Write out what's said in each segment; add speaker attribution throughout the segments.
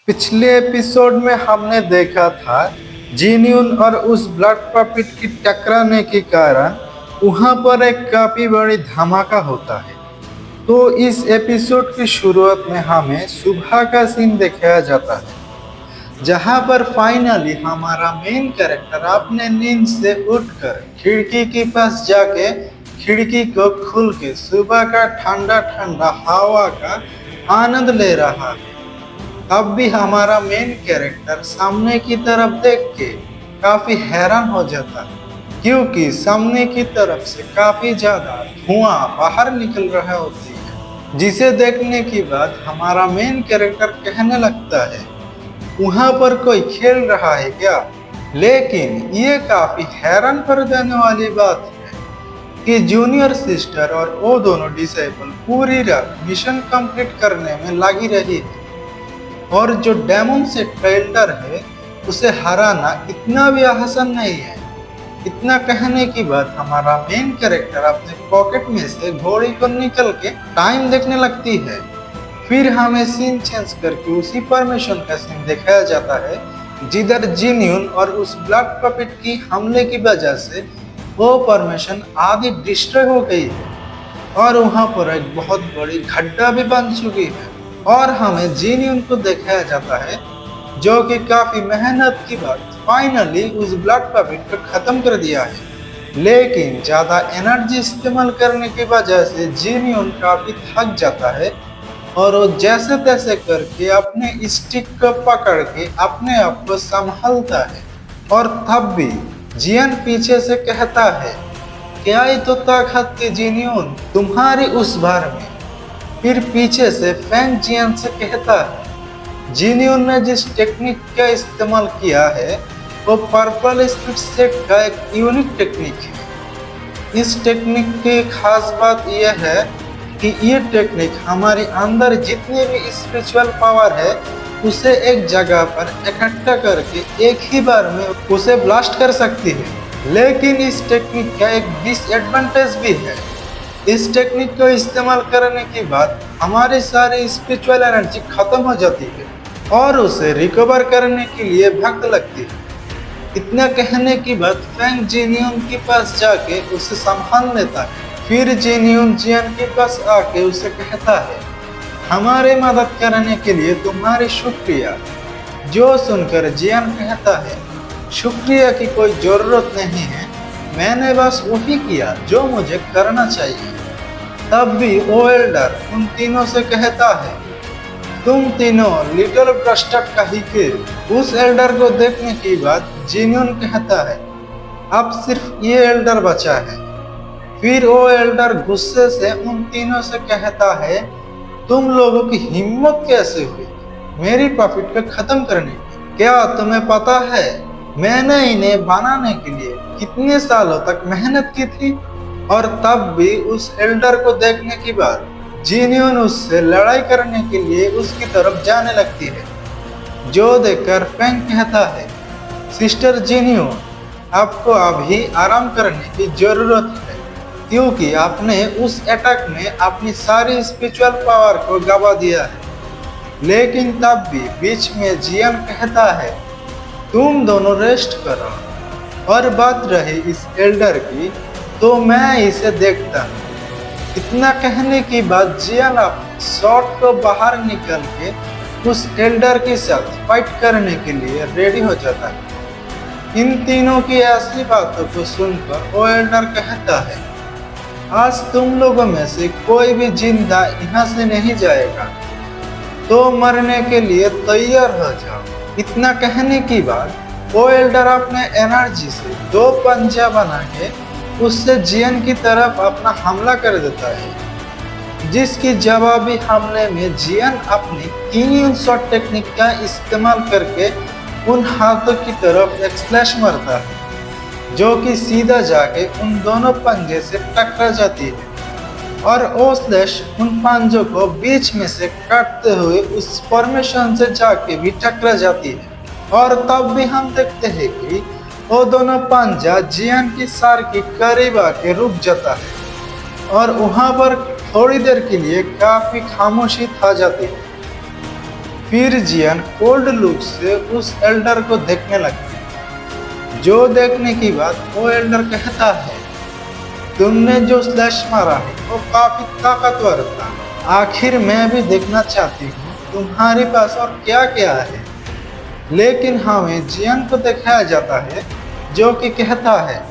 Speaker 1: पिछले एपिसोड में हमने देखा था जीनियन और उस ब्लड पपिट की टकराने के कारण वहां पर एक काफी बड़ी धमाका होता है। तो इस एपिसोड की शुरुआत में हमें सुबह का सीन दिखाया जाता है, जहां पर फाइनली हमारा मेन कैरेक्टर अपने नींद से उठकर खिड़की के पास जाके खिड़की को खोल के सुबह का ठंडा ठंडा हवा का आनंद ले रहा है। अब भी हमारा मेन कैरेक्टर सामने की तरफ देख के काफी हैरान हो जाता है, क्योंकि सामने की तरफ से काफी ज्यादा धुआं बाहर निकल रहा होती है, जिसे देखने के बाद हमारा मेन कैरेक्टर कहने लगता है वहां पर कोई खेल रहा है क्या। लेकिन ये काफी हैरान कर देने वाली बात है कि जूनियर सिस्टर और वो दोनों डिसेबल पूरी रात मिशन कंप्लीट करने में लगी रही है, और जो डेमन से ट्रेल्टर है उसे हराना इतना भी आसान नहीं है। इतना कहने के बाद हमारा मेन कैरेक्टर अपने पॉकेट में से घोड़ी को निकल के टाइम देखने लगती है। फिर हमें सीन चेंज करके उसी परमिशन का सीन दिखाया जाता है, जिधर जीनियन और उस ब्लड पपिट की हमले की वजह से वो परमिशन आधी डिस्ट्रॉय हो गई है और वहां पर एक बहुत बड़ी गड्ढा भी बन चुकी है। और हमें जीनियन को दिखाया जाता है जो कि काफी मेहनत के बाद फाइनली उस ब्लड पपिट को खत्म कर दिया है। लेकिन ज्यादा एनर्जी इस्तेमाल करने की वजह से जीनियन काफी थक जाता है और वो जैसे तैसे करके अपने स्टिक को पकड़ के अपने आप को संभालता है। और तब भी जियन पीछे से कहता है, क्या ही तो ताकत थी जीनियन तुम्हारी उस बार में। फिर पीछे से फैंग जियन से कहता है, जीनियन ने जिस टेक्निक का इस्तेमाल किया है वो पर्पल स्प्लिट सेट का एक यूनिक टेक्निक है। इस टेक्निक की खास बात यह है कि ये टेक्निक हमारे अंदर जितनी भी स्पिरिचुअल पावर है उसे एक जगह पर इकट्ठा करके एक ही बार में उसे ब्लास्ट कर सकती है। लेकिन इस टेक्निक का एक डिसएडवांटेज भी है। इस टेक्निक को इस्तेमाल करने के बाद हमारी सारी स्पिरिचुअल एनर्जी खत्म हो जाती है और उसे रिकवर करने के लिए भक्त लगती है। इतना कहने के बाद फैंग जीनियन के पास जाके उसे संभाल लेता है। फिर जीनियन जियन के पास आके उसे कहता है, हमारी मदद करने के लिए तुम्हारी शुक्रिया। जो सुनकर जियन कहता है, शुक्रिया की कोई जरूरत नहीं है, मैंने बस वही किया जो मुझे करना चाहिए। तब भी वो एल्डर उन तीनों से कहता है, तुम तीनों लिटिल ब्रस्टर्ड कहीं के। उस एल्डर को देखने के बाद जीनियन कहता है, अब सिर्फ ये एल्डर बचा है। फिर वो एल्डर गुस्से से उन तीनों से कहता है, तुम लोगों की हिम्मत कैसे हुई मेरी पॉकेट को खत्म करने की। क्या तुम्हें पता है मैंने इन्हें बनाने के लिए कितने सालों तक मेहनत की थी। और तब भी उस एल्डर को देखने के बाद जीनियन उससे लड़ाई करने के लिए उसकी तरफ जाने लगती है, जो देखकर फैंग कहता है, सिस्टर जीनियन आपको अभी आराम करने की जरूरत है, क्योंकि आपने उस अटैक में अपनी सारी स्पिरिचुअल पावर को गवा दिया है। लेकिन तब भी बीच में जियन कहता है, तुम दोनों रेस्ट करो। और बात रही इस एल्डर की, तो मैं इसे देखता हूँ। इतना कहने के बाद जियन अपने शॉट को बाहर निकल के उस एल्डर के साथ फाइट करने के लिए रेडी हो जाता है। इन तीनों की ऐसी बातों को सुनकर वो एल्डर कहता है, आज तुम लोगों में से कोई भी जिंदा यहाँ से नहीं जाएगा, तो मरने के लिए तैयार हो जाओ। इतना कहने के बाद वो एल्डर अपने एनर्जी से 2 पंजा बना के उससे जियन की तरफ अपना हमला कर देता है, जिसकी जवाबी हमले में जियन अपनी किंग शॉट टेक्निक का इस्तेमाल करके उन हाथों की तरफ एक स्लैश मारता है, जो कि सीधा जाके उन दोनों पंजे से टकरा जाती है और वो स्लैश उन पंजों को बीच में से काटते हुए उस फॉर्मेशन से जाके भी टकरा जाती है। और तब भी हम देखते हैं कि वो दोनों पंजा जियन की सर के करीब आके रुक जाता है और वहां पर थोड़ी देर के लिए काफी खामोशी छा जाती है। फिर जियान कोल्ड लुक से उस एल्डर को देखने लगती है, जो देखने की बाद वो एल्डर कहता है, तुमने जो स्लैश मारा है वो काफी ताकतवर था। आखिर मैं भी देखना चाहती हूँ तुम्हारे पास और क्या क्या है। लेकिन हमें जियान को दिखाया जाता है जो कि कहता है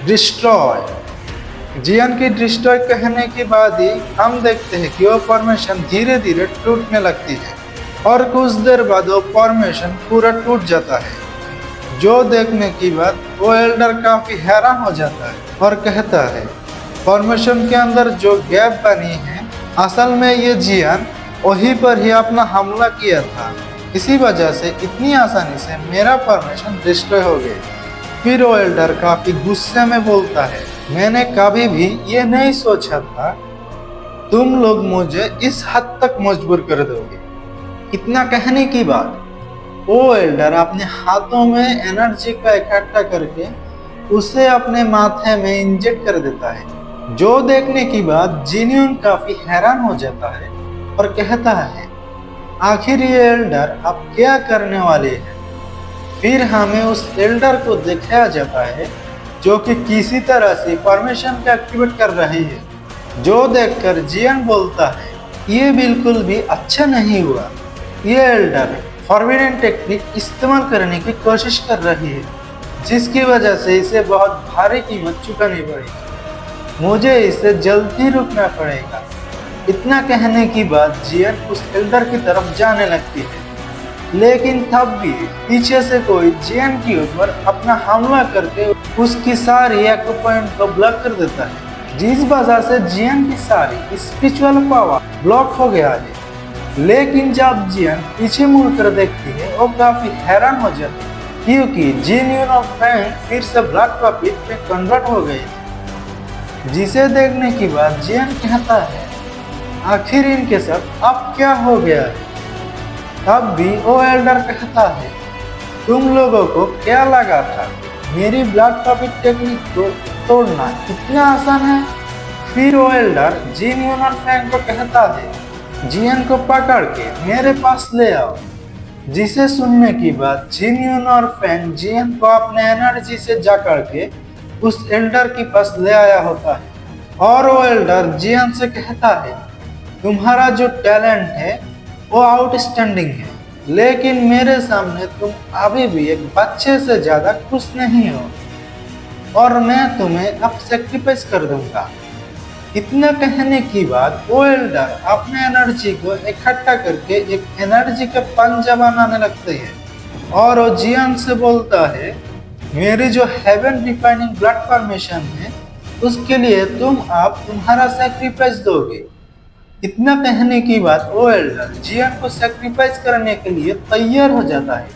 Speaker 1: डिस्ट्रॉय। जियान की डिस्ट्रॉय कहने के बाद ही हम देखते हैं कि वो फॉर्मेशन धीरे धीरे टूटने लगती है और कुछ देर बाद वो फॉर्मेशन पूरा टूट जाता है। जो देखने की बाद वो एल्डर काफी हैरान हो जाता है और कहता है, फॉर्मेशन के अंदर जो गैप बनी है असल में ये जियान वहीं पर ही अपना हमला किया था, इसी वजह से इतनी आसानी से मेरा फॉर्मेशन डिस्ट्रॉय हो गई। फिर वो एल्डर काफी गुस्से में बोलता है, मैंने कभी भी ये नहीं सोचा था तुम लोग मुझे इस हद तक मजबूर कर दोगे। इतना कहने की बाद वो एल्डर अपने हाथों में एनर्जी का इकट्ठा करके उसे अपने माथे में इंजेक्ट कर देता है। जो देखने की बाद जिन्यून काफी हैरान हो जाता है और कहता है, आखिर ये एल्डर अब क्या करने वाले हैं। फिर हमें उस एल्डर को दिखाया जाता है जो कि किसी तरह से फॉर्मेशन को एक्टिवेट कर रही है। जो देखकर जियान बोलता है, ये बिल्कुल भी अच्छा नहीं हुआ। ये एल्डर फॉरबिडन टेक्निक इस्तेमाल करने की कोशिश कर रही है, जिसकी वजह से इसे बहुत भारी कीमत चुकानी पड़ेगी। मुझे इसे जल्दी रुकना पड़ेगा। इतना कहने की बाद जियान उस एल्डर की तरफ जाने लगती है, लेकिन तब भी पीछे से कोई जियान की ऊपर अपना हमला करके उसकी सारी एक्ो पॉइंट को ब्लॉक कर देता है, जिस वजह से जियान की सारी स्पिरिचुअल पावर ब्लॉक हो गया है। लेकिन जब जियान पीछे मुड़कर देखती है वो काफी हैरान हो जाती है, क्योंकि जिन्यून और फैंग फिर से ब्लैक पॉपिट पे कन्वर्ट हो गए, जिसे देखने की बाद जियान कहता है, आखिर इनके साथ अब क्या हो गया है। तब भी वो एल्डर कहता है, तुम लोगों को क्या लगा था मेरी ब्लैक पॉपिट टेक्निक को तोड़ना इतना आसान है। फिर वो एल्डर जिन्यून और फैंग को कहता है, जियान को पकड़ के मेरे पास ले आओ। जिसे सुनने की बाद जिन्यून और फैंग जियान को अपने एनर्जी से जकड़ के उस एल्डर के पास ले आया होता है और वो एल्डर जियान से कहता है, तुम्हारा जो टैलेंट है वो आउटस्टैंडिंग है, लेकिन मेरे सामने तुम अभी भी एक बच्चे से ज्यादा खुश नहीं हो और मैं तुम्हें अब सेक्रीफाइस कर दूंगा। इतना कहने की बाद वो एल्डर अपने एनर्जी को इकट्ठा करके एक एनर्जी का पंजा बनाने लगते हैं और वो जियान से बोलता है, मेरी जो हेवन डिफाइनिंग ब्लड फॉर्मेशन है उसके लिए तुम आप तुम्हारा सेक्रीफाइस दोगे। इतना कहने की बाद वो एल्डर जियान को सेक्रीफाइस करने के लिए तैयार हो जाता है।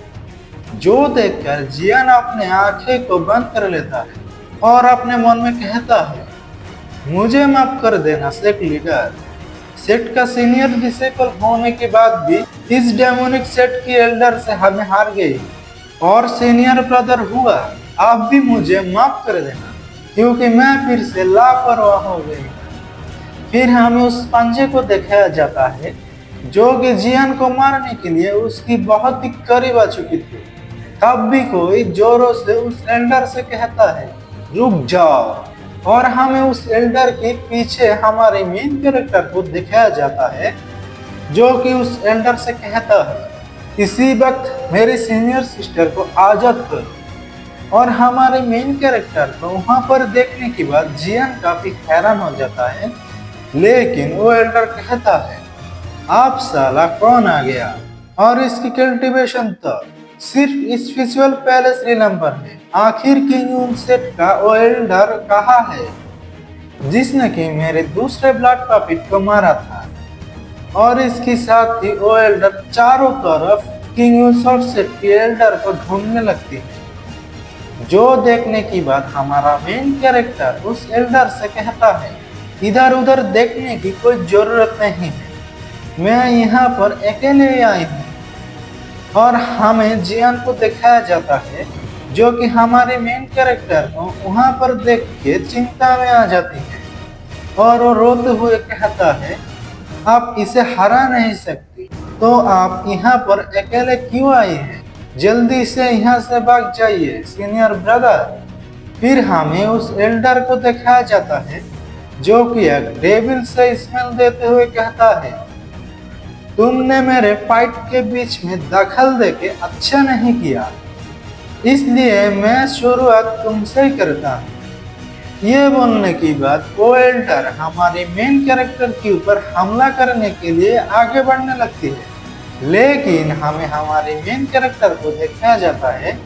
Speaker 1: जो देखकर जियान अपने आंखें को बंद कर लेता है और अपने मन में कहता है, मुझे माफ कर देना सेट लीडर। सेट का सीनियर डिसेबल होने के बाद भी इस डेमोनिक सेट की एल्डर से हमें हार गई और सीनियर ब्रदर हुआ, आप भी मुझे माफ कर देना क्योंकि मैं फिर से लापरवाह हो गई। फिर हमें उस पंजे को दिखाया जाता है जो कि जियान को मारने के लिए उसकी बहुत ही करीब आ चुकी थी। तब भी कोई जोरों से उस एल्डर से कहता है, रुक जाओ, और हमें उस एल्डर के पीछे हमारे मेन कैरेक्टर को दिखाया जाता है जो कि उस एल्डर से कहता है, इसी वक्त मेरी सीनियर सिस्टर को आजाद करो। और हमारे मेन कैरेक्टर को वहां पर देखने के बाद जियान काफी हैरान हो जाता है, लेकिन वो एल्डर कहता है, आप साला कौन आ गया। और इसकी कल्टीवेशन तो सिर्फ इस स्पिरिचुअल पैलेस रिलम पर है। आखिर किंग सेट का वो एल्डर कहा है जिसने कि मेरे दूसरे ब्लड पॉपिट को मारा था। और इसके साथ ही वो एल्डर चारों तरफ किंग सेट के एल्डर को ढूंढने लगती है। जो देखने की बाद हमारा मेन कैरेक्टर उस एल्डर से कहता है, इधर उधर देखने की कोई जरूरत नहीं है, मैं यहाँ पर अकेले आई हूँ। और हमें जियान को दिखाया जाता है जो कि हमारे मेन कैरेक्टर को वहाँ पर देख के चिंता में आ जाती है और वो रोते हुए कहता है, आप इसे हरा नहीं सकती। तो आप यहाँ पर अकेले क्यों आए हैं? जल्दी से यहाँ से भाग जाइए सीनियर ब्रदर। फिर हमें उस एल्डर को दिखाया जाता है जो कि एक डेविल से स्मेल देते हुए कहता है, तुमने मेरे फाइट के बीच में दखल देके अच्छा नहीं किया, इसलिए मैं शुरुआत तुमसे ही करता हूँ। ये बोलने की बाद वो एल्डर हमारे मेन कैरेक्टर के ऊपर हमला करने के लिए आगे बढ़ने लगती है, लेकिन हमें हमारे मेन कैरेक्टर को दिखाया जाता है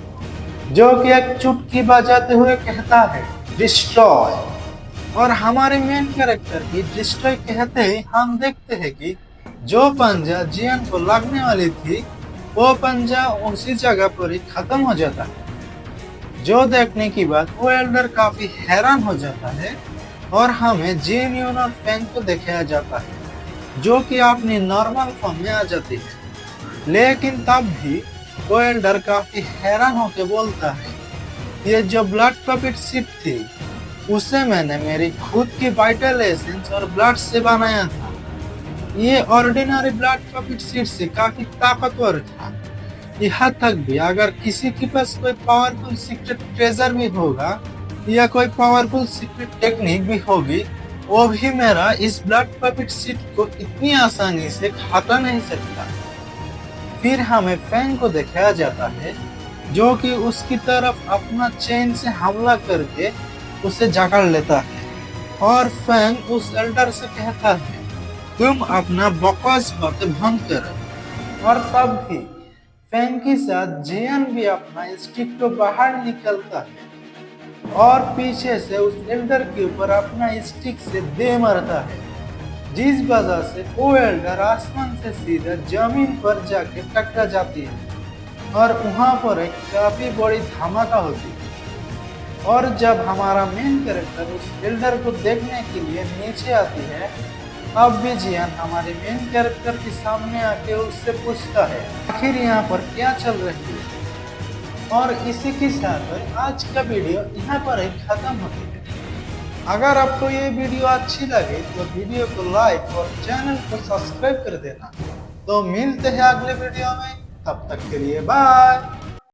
Speaker 1: जो कि एक चुटकी बजाते हुए कहता है, डिस्ट्रॉय। और हमारे मेन कैरेक्टर की डिस्ट्रॉय कहते ही हम देखते हैं कि जो पंजा जियान को लगने वाली थी वो पंजा उसी जगह पर ही खत्म हो जाता है। जो देखने की बाद वो एल्डर काफी हैरान हो जाता है और हमें जीन यून और फैंग को दिखाया जाता है जो कि अपनी नॉर्मल फॉर्म में आ जाती है। लेकिन तब भी वो एल्डर काफी हैरान होकर बोलता है, ये जो ब्लड पपेट शिप थी उसे मैंने मेरी खुद की वाइटल एसेंस और ब्लड से बनाया था। ये ऑर्डिनरी ब्लड पपेट शिप से काफी ताकतवर था। यहाँ तक भी अगर किसी के पास कोई पावरफुल सीक्रेट ट्रेजर भी होगा या कोई पावरफुल सीक्रेट टेक्निक भी होगी, वो भी मेरा इस ब्लड पपेट शिप को इतनी आसानी से हटा नहीं सकता। फिर हमें फैंग को दिखाया जाता है जो कि उसकी तरफ अपना चेन से हमला करके उसे जकड़ लेता है और फैंग उस एल्डर से कहता है, तुम अपना बकवास बातें बंद करो। और तब भी फैंग के साथ जियान भी अपना स्टिक को बाहर निकलता है और पीछे से उस एल्डर के ऊपर अपना स्टिक से दे मारता है, जिस वजह से वो एल्डर आसमान से सीधा जमीन पर जाके टकरा जाती है और वहां पर एक काफी बड़ी धमाका होती है। और जब हमारा मेन कैरेक्टर उस एल्डर को देखने के लिए नीचे आती है, अब भी जियान हमारे मेन कैरेक्टर के सामने आके उससे पूछता है, आखिर यहाँ पर क्या चल रही है। और इसी के साथ आज का वीडियो यहाँ पर ही खत्म होती है। अगर आपको ये वीडियो अच्छी लगे तो वीडियो को लाइक और चैनल को सब्सक्राइब कर देना। तो मिलते हैं अगले वीडियो में, तब तक के लिए बाय।